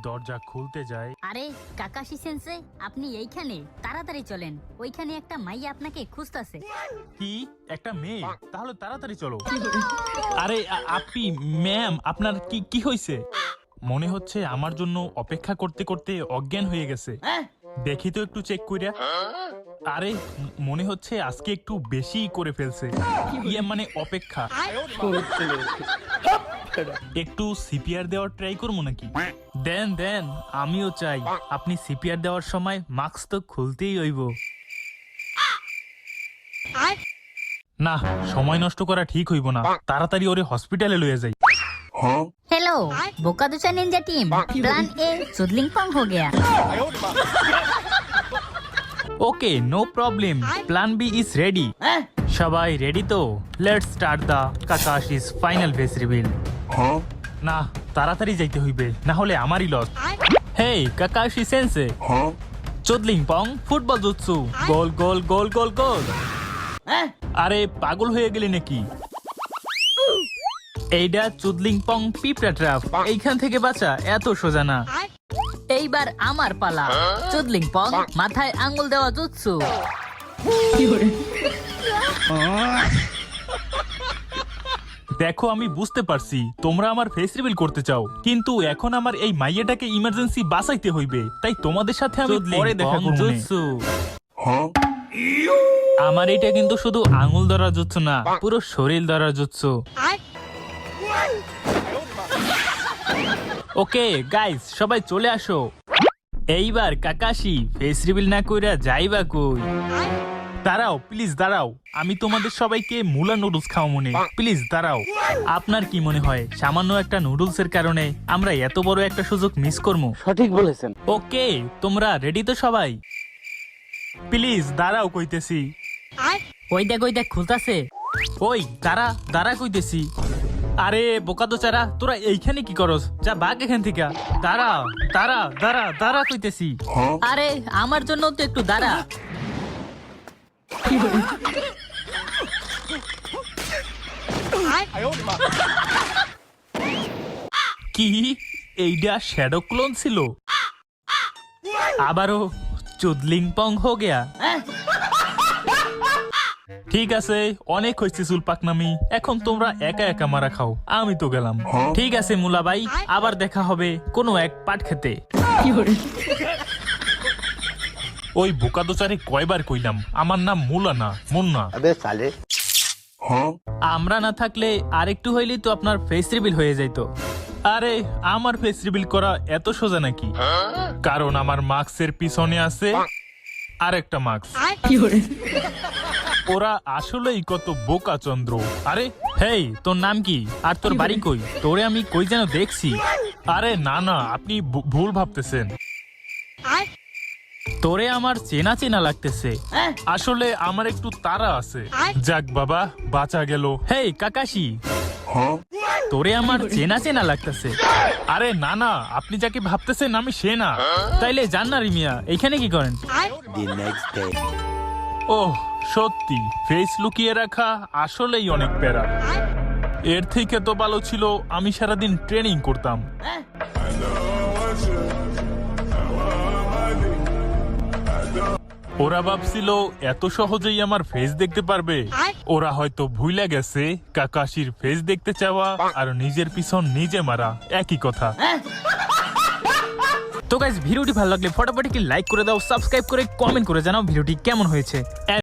দরজা খুলতে যায়। আরে কাকাশি সেন্সে, আপনি এইখানে? তাড়াতাড়ি চলেন, ওইখানে একটা মাইয়া আপনাকে খুঁজতাছে। কি? একটা মেয়ে? তাহলে তাড়াতাড়ি চলো। আরে আপনি ম্যাম, আপনার কি কি হয়েছে? মনে হচ্ছে আমার জন্য অপেক্ষা করতে করতে অজ্ঞান হয়ে গেছে। দেখি তো একটু চেক কইরা। আরে মনে হচ্ছে আজকে একটু বেশি করে ফেলছে। মানে অপেক্ষা। একটু সিপিআর দেওয়ার ট্রাই করবো নাকি? দেন দেন, আমিও চাই। আপনি সিপিআর দেওয়ার সময় মাস্ক তো খুলতেই হইব। না, সময় নষ্ট করা ঠিক হইব না। তাড়াতাড়ি ওরে হসপিটালে লইয়া যাই। हेलो बोकादुचा निंजा टीम, प्लान ए सुदलिंगपंग हो गया। Okay, no problem, plan B is ready. সবাই রেডি তো? Let's start the Kakashi's final face reveal. না, তাড়াতাড়ি যাইতে হইবে, না হলে আমারই লস। হেই কাকাশি সেন্সে, চুদলিংপং ফুটবল জুৎসু, গোল গোল গোল গোল গোল। আরে পাগল হয়ে গেলি নাকি? এইটা চুদলিংপং পিঁপড়া ট্র্যাপ, এইখান থেকে বাঁচা এত সোজা না। এইবার আমার পালা। চুদলিংপং মাথায় আঙ্গুল দেওয়া জুৎসু। দেখো, আমি বুঝতে পারছি তোমরা আমার ফেস রিভিল করতে চাও, কিন্তু এখন আমার এই মাইয়াটাকে ইমার্জেন্সি বাঁচাইতে হইবে, তাই তোমাদের সাথে আমি পরে দেখা করব। জুৎসু, আমার এটা কিন্তু শুধু আঙ্গুল ধরা জুৎসু না, পুরো শরীর ধরা জুৎসু। ওকে গাইস, সবাই চলে আসো। এইবার কাকাশি ফেস রিভিল না কইরা যাইবা কই? দাঁড়াও প্লিজ, দাঁড়াও, আমি তোমাদের সবাইকে মুলা নুডলস খাওয়া মনে। প্লিজ দাঁড়াও। আপনার কি মনে হয় সামান্য একটা নুডলসের কারণে আমরা এত বড় একটা সুযোগ মিস করবো? সঠিক বলেছেন। ওকে, তোমরা রেডি তো সবাই? প্লিজ দাঁড়াও কইতেছি। ওই দেখ খুলতাছে। ওই দাঁড়া দাঁড়া কইতেছি। আরে বোকা তো চারা, তোরা এইখানে কি করস? যা বাঘ এখান থেকে। দাঁড়া দাঁড়া দাঁড়া দাঁড়া কইতেছি। আরে আমার জন্য তো একটু দাঁড়া। কি? এইটা শ্যাডো ক্লোন ছিল? আবারও চুদলিংপং হো গেয়া। ঠিক আছে, অনেক হয়েছে চুল পাকনামি, এখন তোমরা একা একা মারা খাও, আমি তো গেলাম। ঠিক আছে মুলাবাই, আবার দেখা হবে কোনো এক পাট খেতে। ওই বোকা দোচারে কয়বার কইলাম আমার নাম মুলা না, মুন্না। আমরা না থাকলে আরেকটু হইলেই তো আপনার ফেস রিভিল হয়ে যাইত। আরে আমার ফেস রিভিল করা এত সোজা নাকি? কারণ আমার মাস্কের পিছনে আছে আরেকটা মাস্ক। ওরা আসলেই কত বোকা চন্দ্র। আরে হেই, তোর নাম কি আর তোর বাড়ি কই? তোরে আমি কই যেন দেখছি। আরে না না, আপনি ভুল ভাবতেছেন। তোরে আমার চেনা চেনা লাগতেছে। আসলে আমার একটু তাড়া আছে। যাক বাবা, বাঁচা গেল। হেই কাকাশি, তোরে আমার চেনা চেনা লাগতেছে। আরে না না, আপনি যাকে ভাবতেছেন আমি সে না। তাইলে যান না রিমিয়া, এইখানে কি করেন? ওহ সত্যি, ফেস লুকিয়ে রাখা আসলেই অনেক প্যারা। এর থেকে তো ভালো ছিল আমি সারাদিন ট্রেনিং করতাম। ওরা ভাবছিল এত সহজেই আমার ফেস দেখতে পারবে। ওরা হয়তো ভুলে গেছে কাকাশির ফেস দেখতে চাওয়া আর নিজের পিছন নিজে মারা একই কথা। তো গাইস, ভিডিওটি ভালো লাগলে ফটাফট লাইক করে দাও, সাবস্ক্রাইব করে কমেন্ট করে জানাও ভিডিওটি কেমন হয়েছে।